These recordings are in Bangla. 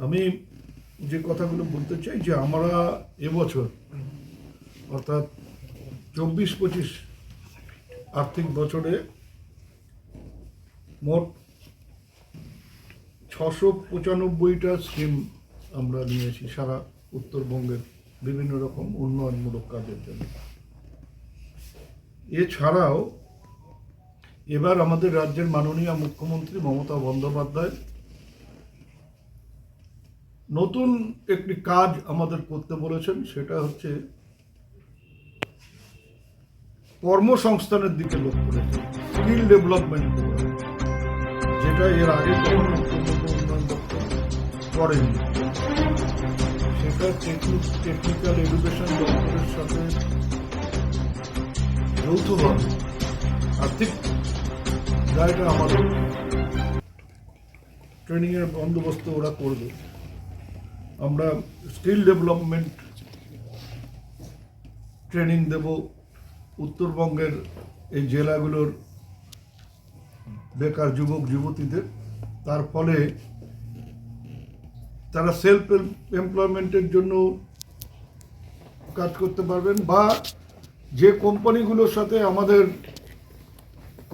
আমি যে কথাগুলো বলতে চাই যে আমরা এবছর অর্থাৎ 24-25 আর্থিক বছরে মোট 695টা স্কিম আমরা নিয়েছি সারা উত্তরবঙ্গের বিভিন্ন রকম উন্নয়নমূলক কাজের জন্য। এছাড়াও এবার আমাদের রাজ্যের মাননীয় মুখ্যমন্ত্রী মমতা বন্দ্যোপাধ্যায় নতুন একটি কাজ আমাদের করতে বলেছেন, সেটা হচ্ছে কর্মসংস্থানের দিকে লক্ষ্য রেখে স্কিল ডেভেলপমেন্ট প্রোগ্রাম, যেটা এর আগে কখনো উত্তরবঙ্গ উন্নয়ন দপ্তর করেনি। সেটা টেকনিক্যাল এডুকেশন দপ্তরের সাথে যৌথভাবে আর্থিক জায়গা আমাদের ট্রেনিংয়ের বন্দোবস্ত ওরা করবে। আমরা স্কিল ডেভেলপমেন্ট ট্রেনিং দেব উত্তরবঙ্গের এই জেলাগুলোর বেকার যুবক যুবতীদের, তার ফলে তারা সেলফ এমপ্লয়মেন্টের জন্য কাজ করতে পারবেন, বা যে কোম্পানিগুলোর সাথে আমাদের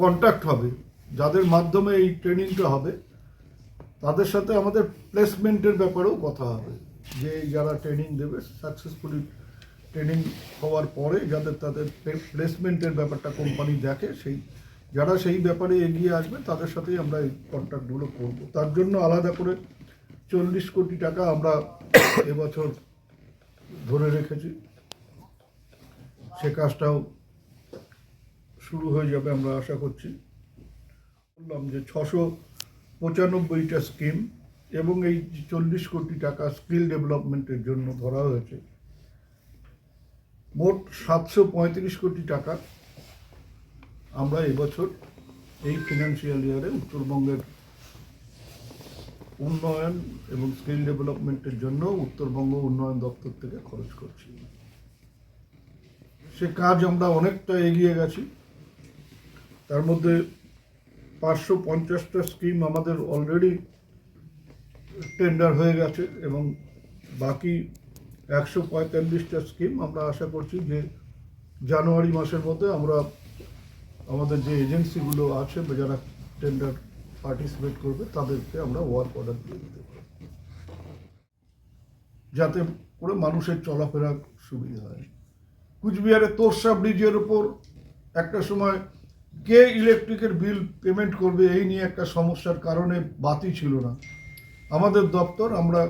কন্ট্যাক্ট হবে, যাদের মাধ্যমে এই ট্রেনিংটা হবে, তাদের সাথে আমাদের প্লেসমেন্টের ব্যাপারেও কথা হবে, যে যারা ট্রেনিং দেবে সাকসেসফুলি ট্রেনিং হওয়ার পরে যাদের তাদের প্লেসমেন্টের ব্যাপারটা কোম্পানি দেখে, যারা সেই ব্যাপারে এগিয়ে আসবে তাদের সাথেই আমরা এই কন্ট্রাক্টগুলো করব। তার জন্য আলাদা করে 40 কোটি টাকা আমরা এবছর ধরে রেখেছি। সে কাজটাও শুরু হয়ে যাবে আমরা আশা করছি। বললাম যে 695টা স্কিম এবং এই 40 কোটি টাকা স্কিল ডেভেলপমেন্টের জন্য ধরা হয়েছে। মোট 735 কোটি টাকা আমরা এবছর এই ফিনান্সিয়াল ইয়ারে উত্তরবঙ্গের উন্নয়ন এবং স্কিল ডেভেলপমেন্টের জন্য উত্তরবঙ্গ উন্নয়ন দপ্তর থেকে খরচ করছি। সে কাজ আমরা অনেকটা এগিয়ে গেছি। তার মধ্যে 550টা স্কিম আমাদের অলরেডি টেন্ডার হয়ে গেছে এবং বাকি 145টা স্কিম আমরা আশা করছি যে জানুয়ারি মাসের মধ্যে আমরা আমাদের যে এজেন্সিগুলো আছে বা যারা টেন্ডার পার্টিসিপেট করবে তাদেরকে আমরা ওয়ার্ক অর্ডার দিয়ে দিতে পারি, যাতে করে মানুষের চলাফেরা সুবিধা হয়। কুচবিহারে তোরসা ব্রিজের ওপর একটা সময় কে ইলেকট্রিকের বিল পেমেন্ট করবে এই নিয়ে একটা সমস্যার কারণে বাতি ছিল না। আমাদের দপ্তর আমরা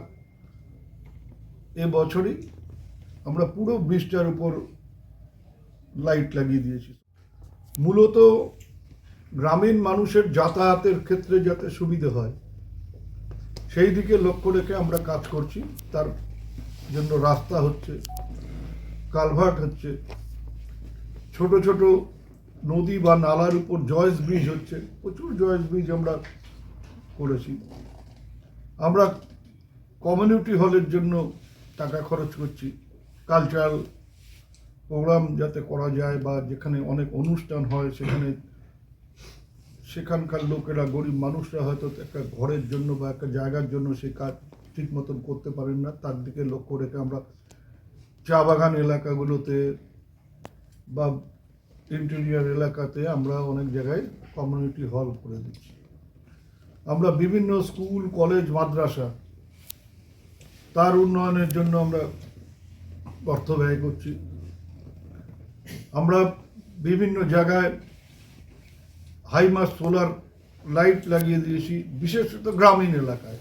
এবছরই আমরা পুরো ব্রিজটার উপর লাইট লাগিয়ে দিয়েছি, মূলত গ্রামীণ মানুষের যাতায়াতের ক্ষেত্রে যাতে সুবিধে হয় সেই দিকে লক্ষ্য রেখে আমরা কাজ করছি। তার জন্য রাস্তা হচ্ছে, কালভার্ট হচ্ছে, ছোট ছোট নদী বা নালার উপর জয়েস ব্রিজ হচ্ছে, প্রচুর জয়েস ব্রিজ আমরা করেছি। আমরা কমিউনিটি হলের জন্য টাকা খরচ করছি, কালচারাল প্রোগ্রাম যাতে করা যায় বা যেখানে অনেক অনুষ্ঠান হয় সেখানকার লোকেরা, গরিব মানুষরা হয়তো একটা ঘরের জন্য বা একটা জায়গার জন্য সে কাজ ঠিক মতন করতে পারেন না, তার দিকে লক্ষ্য রেখে আমরা চা বাগান এলাকাগুলোতে বা ইন্টেরিয়ার এলাকাতে আমরা অনেক জায়গায় কমিউনিটি হল করে দিচ্ছি। আমরা বিভিন্ন স্কুল, কলেজ, মাদ্রাসা তার উন্নয়নের জন্য আমরা অর্থ ব্যয় করছি। আমরা বিভিন্ন জায়গায় হাইমাস সোলার লাইট লাগিয়ে দিয়েছি, বিশেষত গ্রামীণ এলাকায়।